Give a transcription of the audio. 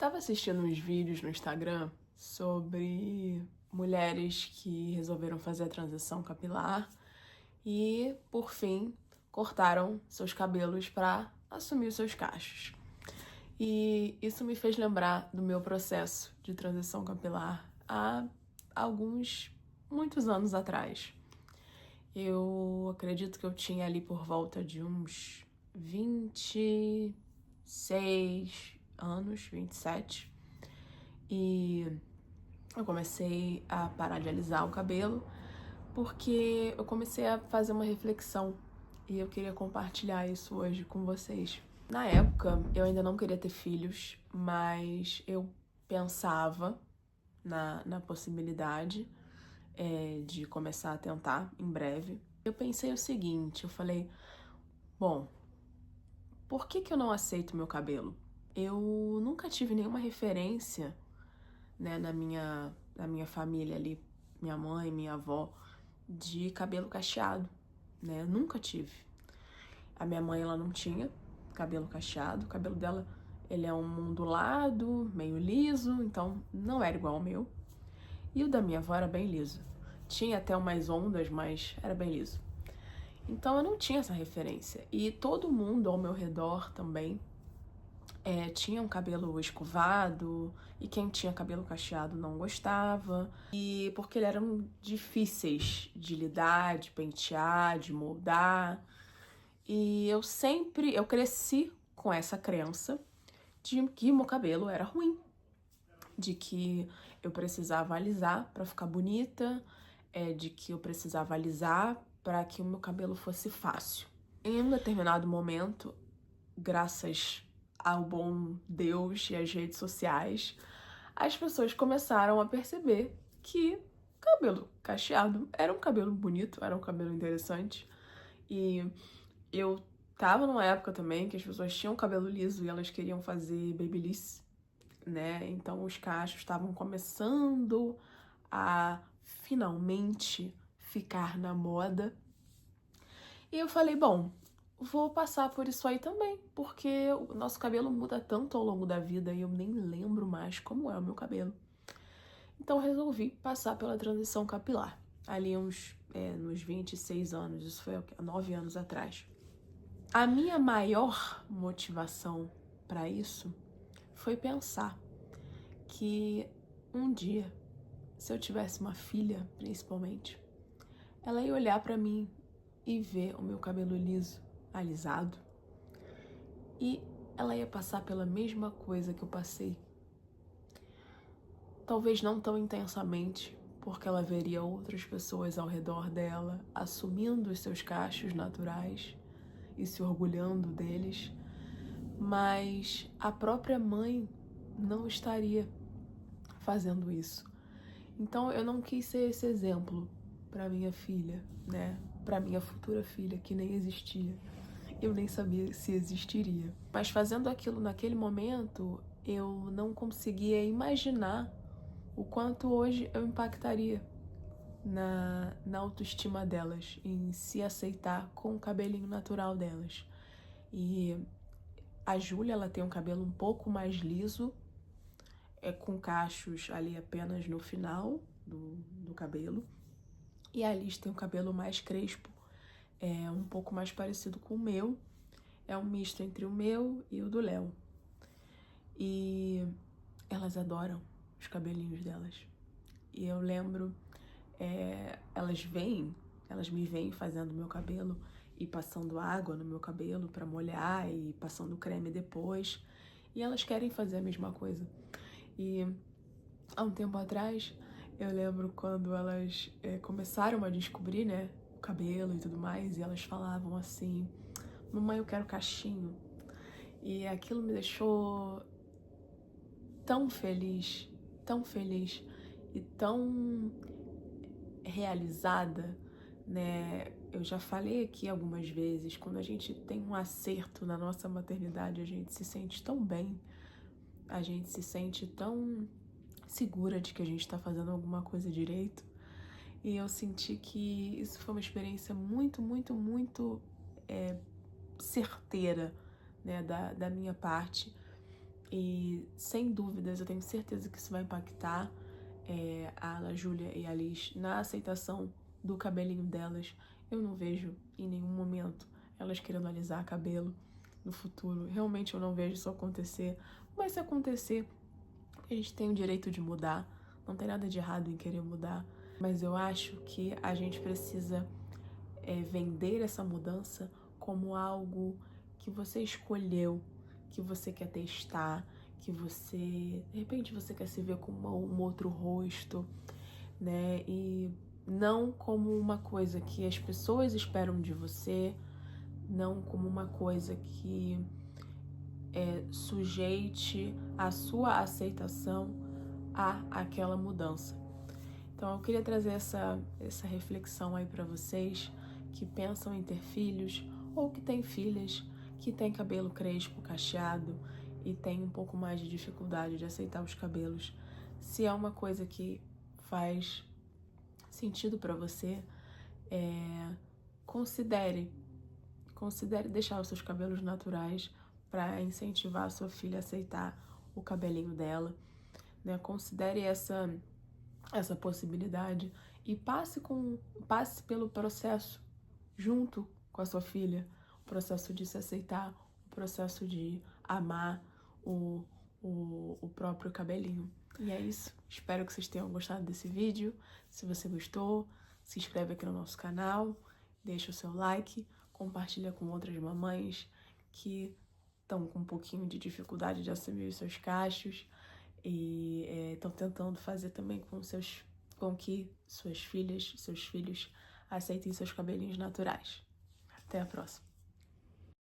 tava assistindo uns vídeos no Instagram sobre mulheres que resolveram fazer a transição capilar e, por fim, cortaram seus cabelos para assumir os seus cachos. E isso me fez lembrar do meu processo de transição capilar há muitos anos atrás. Eu acredito que eu tinha ali por volta de uns 26 anos, 27. E eu comecei a parar de alisar o cabelo porque eu comecei a fazer uma reflexão e eu queria compartilhar isso hoje com vocês. Na época, eu ainda não queria ter filhos, mas eu pensava na possibilidade de começar a tentar em breve. Eu pensei o seguinte, eu falei, bom, por que eu não aceito meu cabelo? Eu nunca tive nenhuma referência, né, na minha família ali, minha mãe, minha avó, de cabelo cacheado, né? Eu nunca tive. A minha mãe, ela não tinha cabelo cacheado, o cabelo dela, ele é um ondulado, meio liso, então não era igual ao meu. E o da minha avó era bem liso. Tinha até umas ondas, mas era bem liso. Então eu não tinha essa referência. E todo mundo ao meu redor também tinha um cabelo escovado, e quem tinha cabelo cacheado não gostava. E porque eles eram difíceis de lidar, de pentear, de moldar. E eu cresci com essa crença de que meu cabelo era ruim, de que eu precisava alisar para ficar bonita, de que eu precisava alisar para que o meu cabelo fosse fácil. Em um determinado momento, graças ao bom Deus e às redes sociais, as pessoas começaram a perceber que cabelo cacheado era um cabelo bonito, era um cabelo interessante. E eu tava numa época também que as pessoas tinham cabelo liso e elas queriam fazer babyliss, né? Então os cachos estavam começando a finalmente ficar na moda. E eu falei, bom, vou passar por isso aí também, porque o nosso cabelo muda tanto ao longo da vida e eu nem lembro mais como é o meu cabelo. Então resolvi passar pela transição capilar, ali nos 26 anos, isso foi há 9 anos atrás. A minha maior motivação para isso foi pensar que um dia, se eu tivesse uma filha, principalmente, ela ia olhar para mim e ver o meu cabelo liso, alisado, e ela ia passar pela mesma coisa que eu passei. Talvez não tão intensamente, porque ela veria outras pessoas ao redor dela assumindo os seus cachos naturais e se orgulhando deles, mas a própria mãe não estaria fazendo isso. Então eu não quis ser esse exemplo para minha filha, né? Para minha futura filha, que nem existia. Eu nem sabia se existiria. Mas fazendo aquilo naquele momento, eu não conseguia imaginar o quanto hoje eu impactaria na autoestima delas, em se aceitar com o cabelinho natural delas. E a Júlia, ela tem um cabelo um pouco mais liso, com cachos ali apenas no final do cabelo. E a Alice tem um cabelo mais crespo, um pouco mais parecido com o meu. É um misto entre o meu e o do Léo. E elas adoram os cabelinhos delas. E eu lembro, elas me veem fazendo meu cabelo e passando água no meu cabelo para molhar e passando creme depois. E elas querem fazer a mesma coisa. E há um tempo atrás, eu lembro quando elas começaram a descobrir, né, o cabelo e tudo mais, e elas falavam assim, mamãe, eu quero cachinho. E aquilo me deixou tão feliz e tão realizada, né? Eu já falei aqui algumas vezes, quando a gente tem um acerto na nossa maternidade, a gente se sente tão bem, a gente se sente tão segura de que a gente está fazendo alguma coisa direito. E eu senti que isso foi uma experiência muito, muito, muito certeira, né, da minha parte. E sem dúvidas, eu tenho certeza que isso vai impactar a Ana Júlia e a Liz na aceitação do cabelinho delas. Eu não vejo em nenhum momento elas querendo alisar cabelo no futuro. Realmente eu não vejo isso acontecer. Mas se acontecer, a gente tem o direito de mudar. Não tem nada de errado em querer mudar. Mas eu acho que a gente precisa vender essa mudança como algo que você escolheu, que você quer testar, que você, de repente, você quer se ver com um outro rosto, né? E não como uma coisa que as pessoas esperam de você, não como uma coisa que sujeite a sua aceitação àquela mudança. Então eu queria trazer essa reflexão aí para vocês que pensam em ter filhos ou que têm filhas, que têm cabelo crespo, cacheado e tem um pouco mais de dificuldade de aceitar os cabelos. Se é uma coisa que faz sentido para você, considere deixar os seus cabelos naturais para incentivar a sua filha a aceitar o cabelinho dela, né? Considere essa possibilidade e passe pelo processo junto com a sua filha, o processo de se aceitar, o processo de amar o próprio cabelinho. E é isso. Espero que vocês tenham gostado desse vídeo. Se você gostou, se inscreve aqui no nosso canal, deixa o seu like, compartilha com outras mamães que estão com um pouquinho de dificuldade de assumir os seus cachos e estão tentando fazer também com que suas filhas, seus filhos aceitem seus cabelinhos naturais. Até a próxima.